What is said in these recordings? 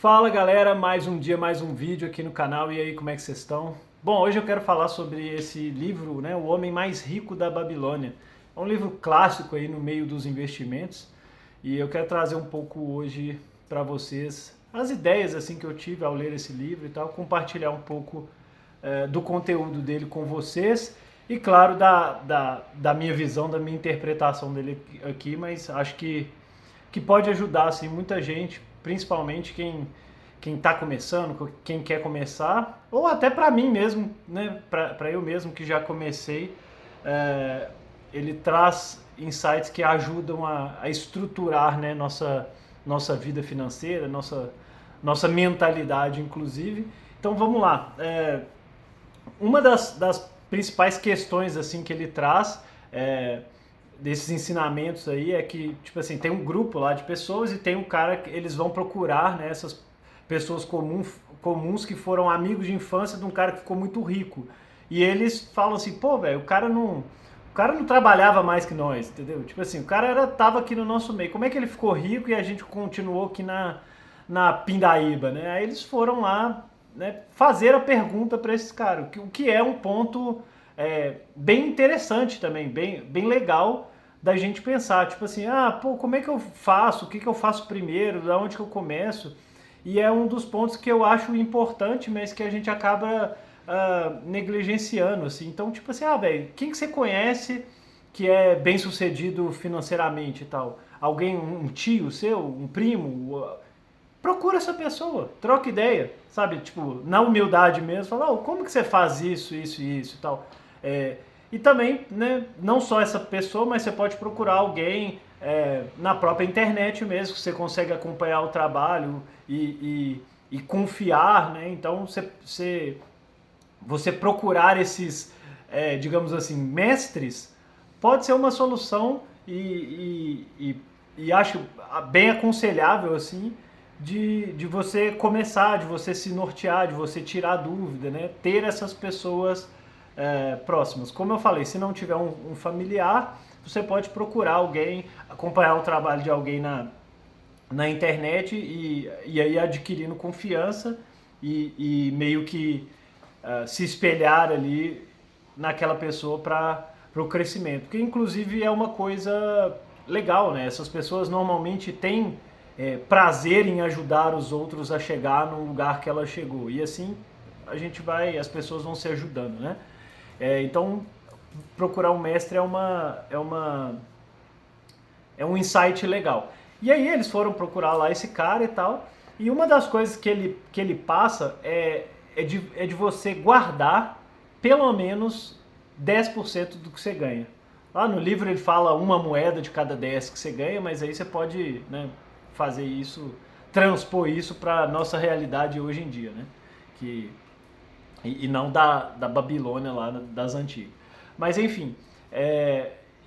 Fala galera, mais um dia, mais um vídeo aqui no canal. E aí, como é que vocês estão? Bom, hoje eu quero falar sobre esse livro, né, O Homem Mais Rico da Babilônia. É um livro clássico aí no meio dos investimentos e eu quero trazer um pouco hoje para vocês as ideias assim que eu tive ao ler esse livro e tal, compartilhar um pouco do conteúdo dele com vocês e, claro, da minha visão, da minha interpretação dele aqui, mas acho que pode ajudar assim, muita gente, principalmente quem está começando, quem quer começar, ou até para mim mesmo, né, para eu mesmo que já comecei, ele traz insights que ajudam a estruturar, né, nossa vida financeira, nossa mentalidade, inclusive. Então vamos lá. Uma das principais questões assim que ele traz desses ensinamentos aí é que, tipo assim, tem um grupo lá de pessoas e tem um cara que eles vão procurar, né, essas pessoas comuns que foram amigos de infância de um cara que ficou muito rico. E eles falam assim, pô, velho, o cara não trabalhava mais que nós, entendeu? Tipo assim, o cara tava aqui no nosso meio. Como é que ele ficou rico e a gente continuou aqui na pindaíba, né? Aí eles foram lá, né, fazer a pergunta para esses caras, o que é um ponto bem interessante também, bem legal da gente pensar, tipo assim, pô, como é que eu faço? O que eu faço primeiro? Da onde que eu começo? E é um dos pontos que eu acho importante, mas que a gente acaba negligenciando, assim. Então, tipo assim, velho, quem que você conhece que é bem sucedido financeiramente e tal? Alguém, um tio seu, um primo? Procura essa pessoa, troca ideia, sabe? Tipo, na humildade mesmo, fala, como que você faz isso e tal. E também, né, não só essa pessoa, mas você pode procurar alguém na própria internet mesmo, que você consegue acompanhar o trabalho e confiar, né? Então, você procurar esses, digamos assim, mestres, pode ser uma solução e acho bem aconselhável, assim, de você começar, de você se nortear, de você tirar dúvida, né? Ter essas pessoas próximas. Como eu falei, se não tiver um familiar, você pode procurar alguém, acompanhar o trabalho de alguém na internet e aí adquirindo confiança e meio que se espelhar ali naquela pessoa para o crescimento. Que inclusive é uma coisa legal, né? Essas pessoas normalmente têm prazer em ajudar os outros a chegar no lugar que ela chegou. E assim as pessoas vão se ajudando, né? Então, procurar um mestre é um insight legal. E aí eles foram procurar lá esse cara e tal. E uma das coisas que ele passa é de você guardar pelo menos 10% do que você ganha. Lá no livro ele fala uma moeda de cada 10 que você ganha, mas aí você pode, né, fazer isso, transpor isso para nossa realidade hoje em dia, né? Que, e não da Babilônia lá, das antigas. Mas enfim,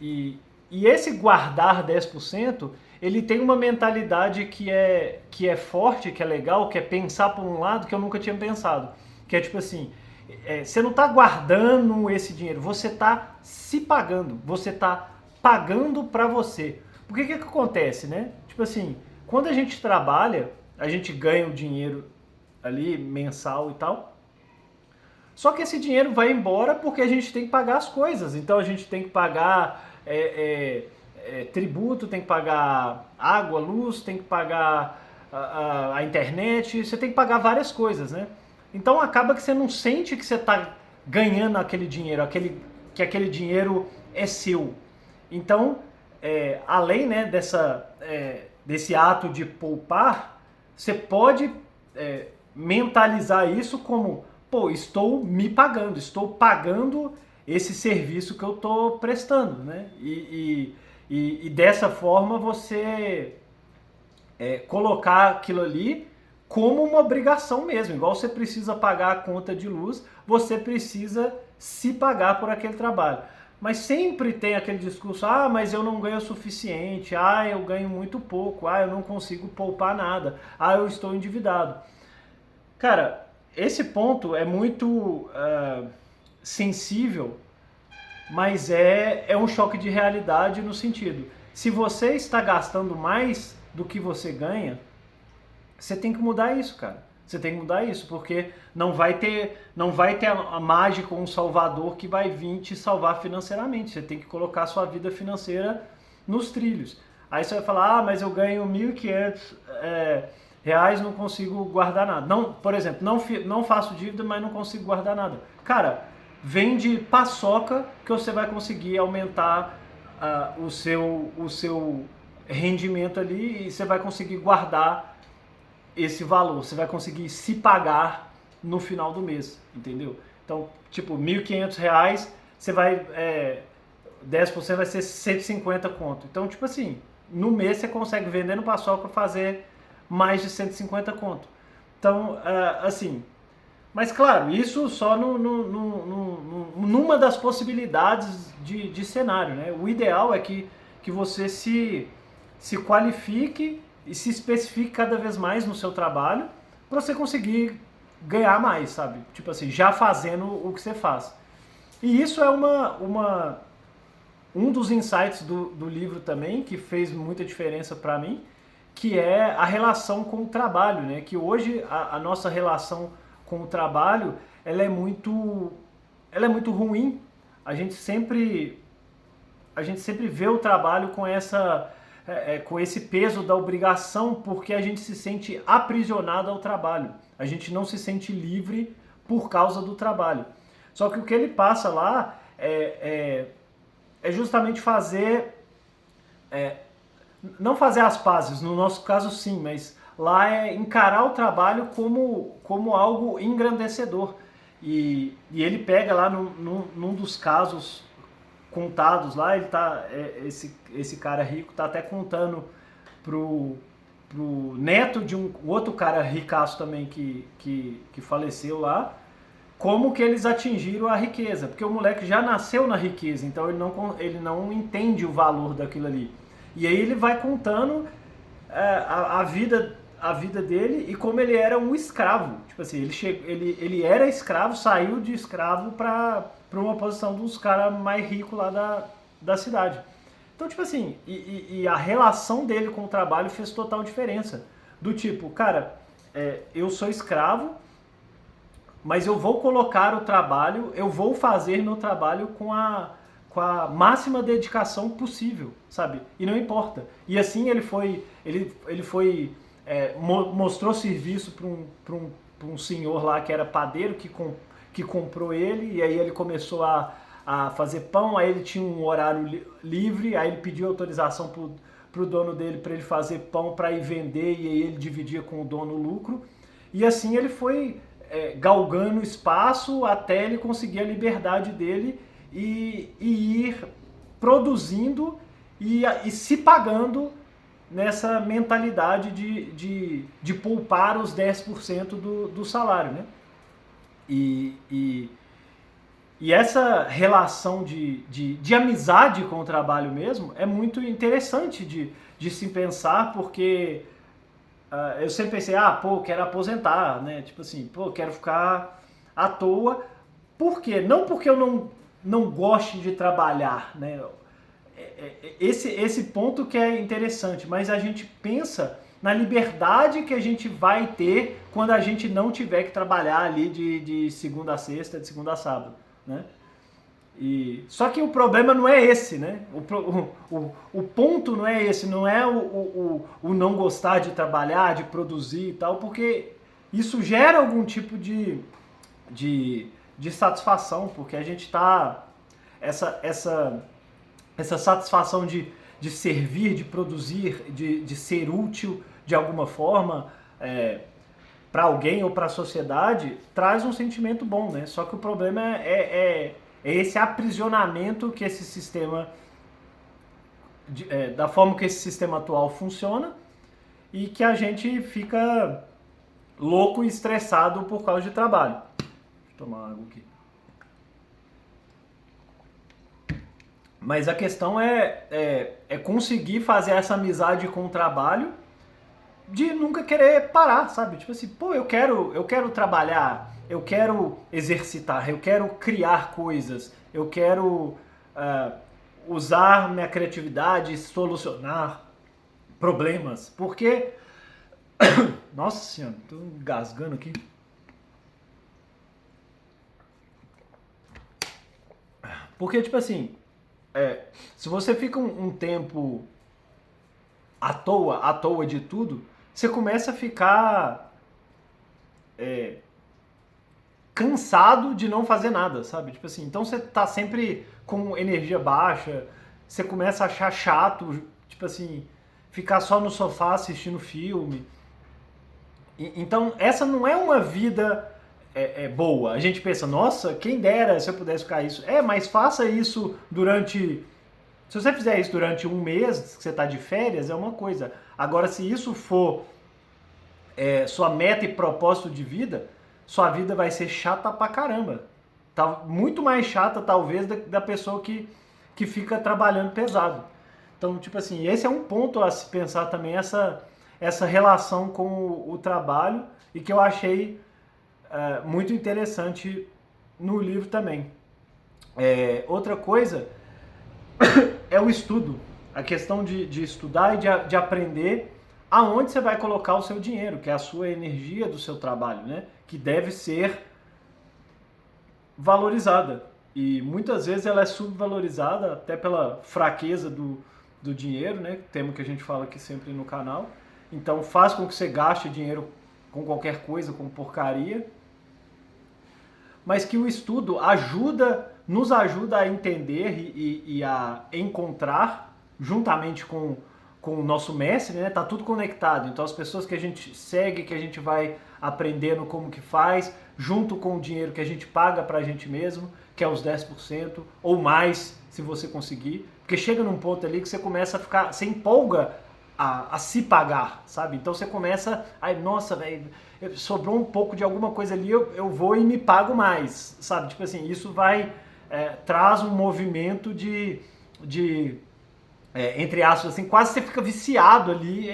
e esse guardar 10% ele tem uma mentalidade que é forte, que é legal, que é pensar por um lado que eu nunca tinha pensado. Que é tipo assim, você não está guardando esse dinheiro, você está se pagando, você está pagando para você. Porque que acontece, né? Tipo assim, quando a gente trabalha, a gente ganha o dinheiro ali mensal e tal, só que esse dinheiro vai embora porque a gente tem que pagar as coisas. Então a gente tem que pagar tributo, tem que pagar água, luz, tem que pagar a internet, você tem que pagar várias coisas, né? Então acaba que você não sente que você está ganhando aquele dinheiro, que aquele dinheiro é seu. Então, além, né, desse ato de poupar, você pode mentalizar isso como, pô, estou me pagando, estou pagando esse serviço que eu estou prestando, né? E dessa forma você colocar aquilo ali como uma obrigação mesmo, igual você precisa pagar a conta de luz, você precisa se pagar por aquele trabalho. Mas sempre tem aquele discurso, mas eu não ganho o suficiente, eu ganho muito pouco, eu não consigo poupar nada, eu estou endividado. Cara, esse ponto é muito sensível, mas é um choque de realidade no sentido, se você está gastando mais do que você ganha, você tem que mudar isso, cara. Você tem que mudar isso, porque não vai ter a mágica ou um salvador que vai vir te salvar financeiramente. Você tem que colocar a sua vida financeira nos trilhos. Aí você vai falar, ah, mas eu ganho 1.500 reais, não consigo guardar nada. Não, por exemplo, não faço dívida, mas não consigo guardar nada. Cara, vende paçoca que você vai conseguir aumentar o seu rendimento ali e você vai conseguir guardar esse valor, você vai conseguir se pagar no final do mês, entendeu? Então, tipo, 1.500 reais, você vai, 10% vai ser 150 conto. Então, tipo assim, no mês você consegue vender no paçoca fazer mais de 150 conto. Então, assim, mas claro, isso só numa das possibilidades de cenário, né? O ideal é que você se qualifique e se especifique cada vez mais no seu trabalho para você conseguir ganhar mais, sabe? Tipo assim, já fazendo o que você faz. E isso é um dos insights do livro também, que fez muita diferença para mim, que é a relação com o trabalho, né? Que hoje a nossa relação com o trabalho, ela é muito ruim. A gente sempre vê o trabalho com com esse peso da obrigação, porque a gente se sente aprisionado ao trabalho. A gente não se sente livre por causa do trabalho. Só que o que ele passa lá é justamente não fazer as pazes, no nosso caso sim, mas lá é encarar o trabalho como algo engrandecedor. E ele pega lá num dos casos contados lá, ele tá, esse cara rico tá até contando pro neto de um outro cara ricaço também que faleceu lá, como que eles atingiram a riqueza, porque o moleque já nasceu na riqueza, então ele não entende o valor daquilo ali. E aí ele vai contando a vida dele e como ele era um escravo. Tipo assim, ele era escravo, saiu de escravo para uma posição dos caras mais ricos lá da cidade. Então, tipo assim, e a relação dele com o trabalho fez total diferença. Do tipo, cara, eu sou escravo, mas eu vou colocar o trabalho, eu vou fazer meu trabalho com a máxima dedicação possível, sabe? E não importa. E assim ele foi mostrou serviço para um senhor lá que era padeiro, que comprou ele, e aí ele começou a fazer pão, aí ele tinha um horário livre, aí ele pediu autorização pro dono dele para ele fazer pão para ir vender, e aí ele dividia com o dono o lucro. E assim ele foi galgando espaço até ele conseguir a liberdade dele e ir produzindo e se pagando nessa mentalidade de poupar os 10% do salário, né? E essa relação de amizade com o trabalho mesmo é muito interessante de se pensar, porque eu sempre pensei, pô, quero aposentar, né? Tipo assim, pô, quero ficar à toa. Por quê? Não porque eu não goste de trabalhar, né? Esse ponto que é interessante, mas a gente pensa na liberdade que a gente vai ter quando a gente não tiver que trabalhar ali de segunda a sexta, de segunda a sábado, né? Só que o problema não é esse, né? O ponto não é esse, não é o não gostar de trabalhar, de produzir e tal, porque isso gera algum tipo de satisfação, porque a gente está essa satisfação de servir, de produzir, de ser útil de alguma forma para alguém ou para a sociedade, traz um sentimento bom, né? Só que o problema é esse aprisionamento que esse sistema, da forma que esse sistema atual funciona, e que a gente fica louco e estressado por causa de trabalho. Deixa eu tomar água aqui. Mas a questão é conseguir fazer essa amizade com o trabalho, de nunca querer parar, sabe? Tipo assim, pô, eu quero trabalhar, eu quero exercitar, eu quero criar coisas, eu quero usar minha criatividade, solucionar problemas, porque Nossa senhora, tô engasgando aqui. Porque, tipo assim, se você fica um tempo à toa de tudo, você começa a ficar cansado de não fazer nada, sabe? Tipo assim, então você tá sempre com energia baixa, você começa a achar chato, tipo assim, ficar só no sofá assistindo filme. Então, essa não é uma vida boa. A gente pensa, nossa, quem dera se eu pudesse ficar isso. Mas faça isso durante. Se você fizer isso durante um mês, que você está de férias, é uma coisa. Agora, se isso for sua meta e propósito de vida, sua vida vai ser chata pra caramba. Tá muito mais chata, talvez, da pessoa que fica trabalhando pesado. Então, tipo assim, esse é um ponto a se pensar também, essa relação com o trabalho, e que eu achei muito interessante no livro também. Outra coisa é o estudo. A questão de estudar e de aprender aonde você vai colocar o seu dinheiro, que é a sua energia do seu trabalho, né? Que deve ser valorizada. E muitas vezes ela é subvalorizada até pela fraqueza do dinheiro, né? Tema que a gente fala aqui sempre no canal. Então faz com que você gaste dinheiro com qualquer coisa, com porcaria. Mas que o estudo nos ajuda a entender e a encontrar, juntamente com o nosso mestre, né? Tá tudo conectado. Então as pessoas que a gente segue, que a gente vai aprendendo como que faz, junto com o dinheiro que a gente paga pra gente mesmo, que é os 10% ou mais, se você conseguir. Porque chega num ponto ali que você começa a ficar, você empolga a se pagar, sabe? Então você começa, ai, nossa, velho, sobrou um pouco de alguma coisa ali, eu vou e me pago mais, sabe? Tipo assim, isso traz um movimento de entre aspas, assim, quase você fica viciado ali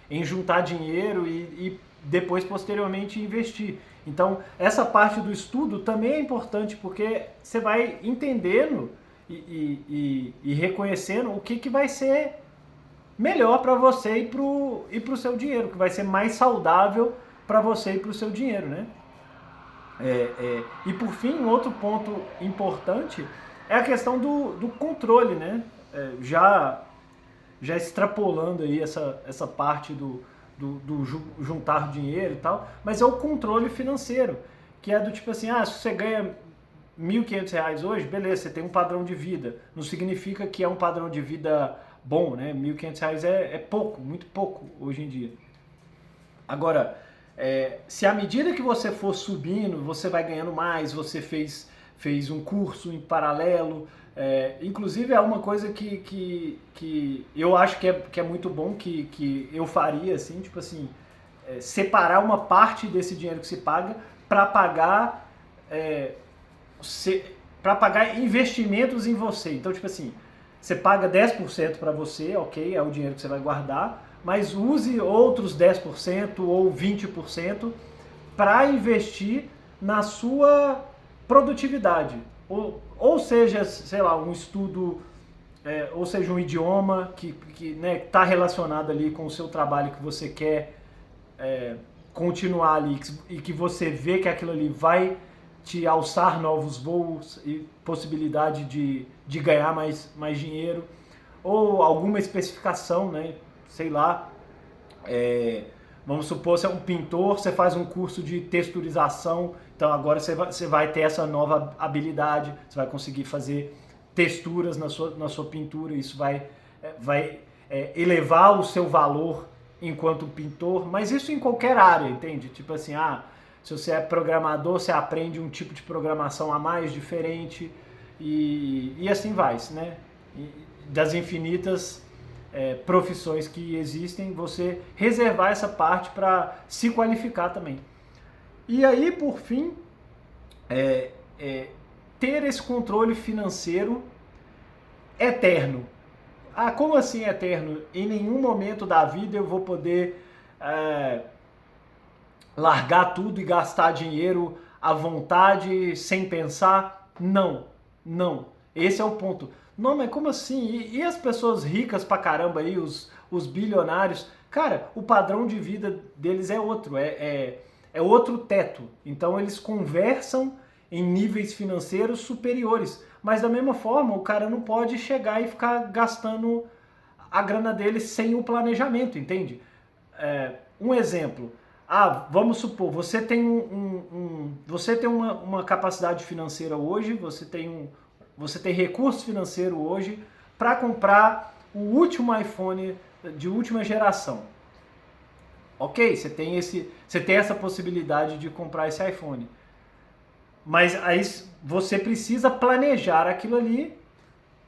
em juntar dinheiro e depois, posteriormente, investir. Então, essa parte do estudo também é importante, porque você vai entendendo e reconhecendo o que vai ser melhor para você e pro seu dinheiro, que vai ser mais saudável para você e para o seu dinheiro, né? E por fim, um outro ponto importante é a questão do controle, né? Já extrapolando aí essa parte do juntar dinheiro e tal, mas é o controle financeiro, que é do tipo assim, se você ganha R$ 1.500 hoje, beleza, você tem um padrão de vida. Não significa que é um padrão de vida bom, né? R$ 1.500 é pouco, muito pouco hoje em dia. Agora, se à medida que você for subindo, você vai ganhando mais, você fez um curso em paralelo, inclusive é uma coisa que eu acho que é muito bom, que eu faria, assim, tipo assim, separar uma parte desse dinheiro que se paga para pagar para pagar investimentos em você. Então, tipo assim, você paga 10% para você, ok, é o dinheiro que você vai guardar, mas use outros 10% ou 20% para investir na sua produtividade. Ou seja, sei lá, um estudo, ou seja, um idioma que né, está relacionado ali com o seu trabalho que você quer continuar ali e que você vê que aquilo ali vai te alçar novos voos e possibilidade de ganhar mais dinheiro, ou alguma especificação, né? Sei lá, vamos supor, você é um pintor, você faz um curso de texturização, então agora você vai ter essa nova habilidade, você vai conseguir fazer texturas na sua pintura, isso vai elevar o seu valor enquanto pintor, mas isso em qualquer área, entende? Tipo assim, se você é programador, você aprende um tipo de programação a mais diferente e assim vai, né? Das infinitas profissões que existem, você reservar essa parte para se qualificar também. E aí, por fim, ter esse controle financeiro eterno. Como assim eterno? Em nenhum momento da vida eu vou poder largar tudo e gastar dinheiro à vontade, sem pensar? Não, não. Esse é o ponto. Não, mas como assim? E as pessoas ricas pra caramba aí, os os bilionários, cara, o padrão de vida deles é outro, é outro teto. Então eles conversam em níveis financeiros superiores. Mas da mesma forma, o cara não pode chegar e ficar gastando a grana dele sem o planejamento, entende? Um exemplo. Vamos supor, você tem você tem uma capacidade financeira hoje, você tem recurso financeiro hoje para comprar o último iPhone de última geração. Ok, você tem essa possibilidade de comprar esse iPhone. Mas aí você precisa planejar aquilo ali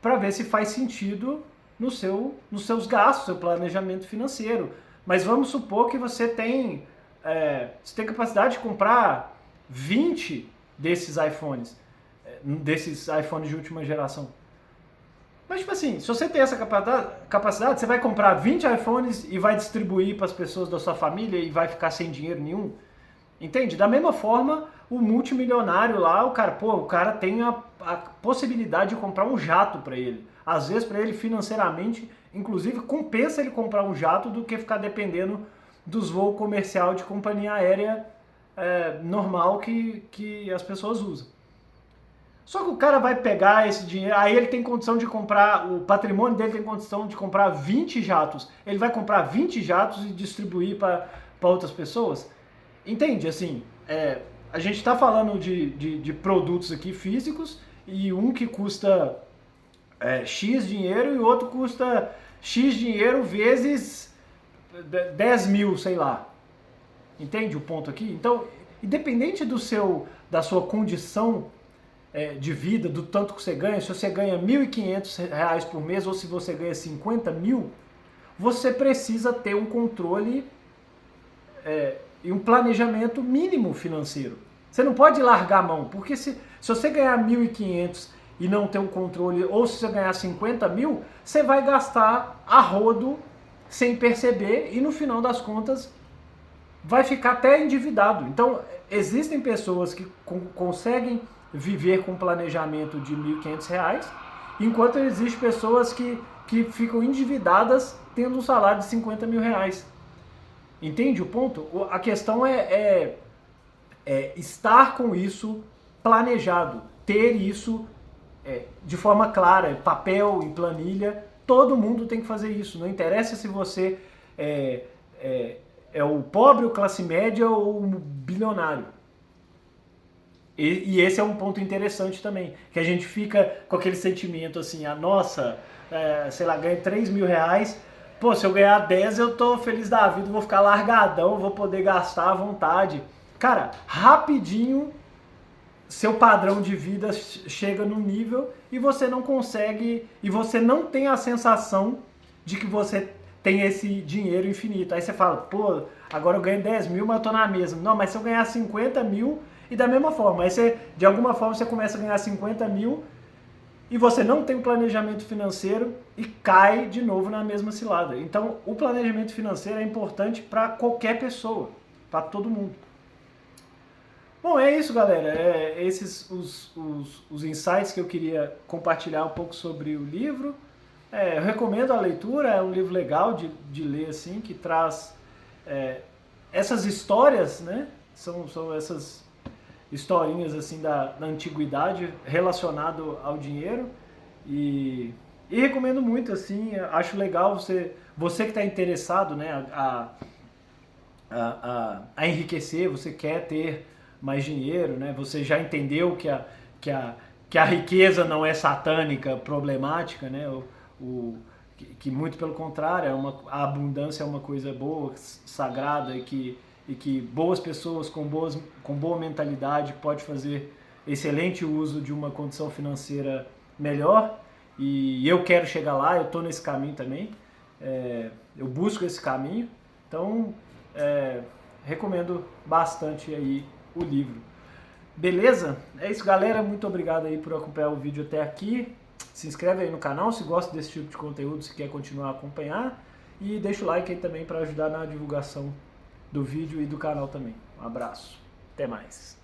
para ver se faz sentido nos seus gastos, seu planejamento financeiro. Mas vamos supor que você tem capacidade de comprar 20 desses iPhones de última geração. Mas, tipo assim, se você tem essa capacidade, você vai comprar 20 iPhones e vai distribuir para as pessoas da sua família e vai ficar sem dinheiro nenhum? Entende? Da mesma forma, o multimilionário lá, o cara tem a possibilidade de comprar um jato para ele. Às vezes, para ele, financeiramente, inclusive, compensa ele comprar um jato do que ficar dependendo dos voos comercial de companhia aérea normal que as pessoas usam. Só que o cara vai pegar esse dinheiro, aí ele tem condição de comprar, o patrimônio dele tem condição de comprar 20 jatos. Ele vai comprar 20 jatos e distribuir para outras pessoas? Entende? Assim, a gente está falando de produtos aqui físicos e um que custa X dinheiro e o outro custa X dinheiro vezes 10 mil, sei lá. Entende o ponto aqui? Então, independente da sua condição de vida, do tanto que você ganha, se você ganha R$ 1.500 por mês ou se você ganha 50 mil, você precisa ter um controle e um planejamento mínimo financeiro. Você não pode largar a mão, porque se você ganhar 1.500 e não ter um controle, ou se você ganhar 50 mil, você vai gastar a rodo sem perceber e no final das contas vai ficar até endividado. Então, existem pessoas que conseguem viver com planejamento de R$ 1.500, enquanto existem pessoas que ficam endividadas tendo um salário de 50 mil reais. Entende o ponto? A questão é estar com isso planejado, ter isso de forma clara, papel e planilha. Todo mundo tem que fazer isso. Não interessa se você é o pobre, o classe média ou o bilionário. E esse é um ponto interessante também, que a gente fica com aquele sentimento assim, sei lá, ganho 3 mil reais, pô, se eu ganhar 10 eu tô feliz da vida, vou ficar largadão, vou poder gastar à vontade. Cara, rapidinho seu padrão de vida chega no nível e você não consegue, e você não tem a sensação de que você tem esse dinheiro infinito. Aí você fala, pô, agora eu ganho 10 mil, mas eu tô na mesma. Não, mas se eu ganhar 50 mil, e da mesma forma, aí de alguma forma você começa a ganhar 50 mil e você não tem um planejamento financeiro e cai de novo na mesma cilada. Então, o planejamento financeiro é importante para qualquer pessoa, para todo mundo. Bom, é isso, galera. Esses os insights que eu queria compartilhar um pouco sobre o livro. Eu recomendo a leitura, é um livro legal de ler, assim, que traz essas histórias, né? São essas historinhas assim da antiguidade relacionado ao dinheiro e recomendo muito, assim, acho legal você que está interessado, né, a enriquecer, você quer ter mais dinheiro, né, você já entendeu que a riqueza não é satânica, problemática, né, que muito pelo contrário, a abundância é uma coisa boa, sagrada e que boas pessoas com boa mentalidade podem fazer excelente uso de uma condição financeira melhor. E eu quero chegar lá, eu estou nesse caminho também, eu busco esse caminho, então recomendo bastante aí o livro. Beleza? É isso, galera, muito obrigado aí por acompanhar o vídeo até aqui. Se inscreve aí no canal se gosta desse tipo de conteúdo, se quer continuar a acompanhar, e deixa o like aí também para ajudar na divulgação do vídeo e do canal também. Um abraço, até mais.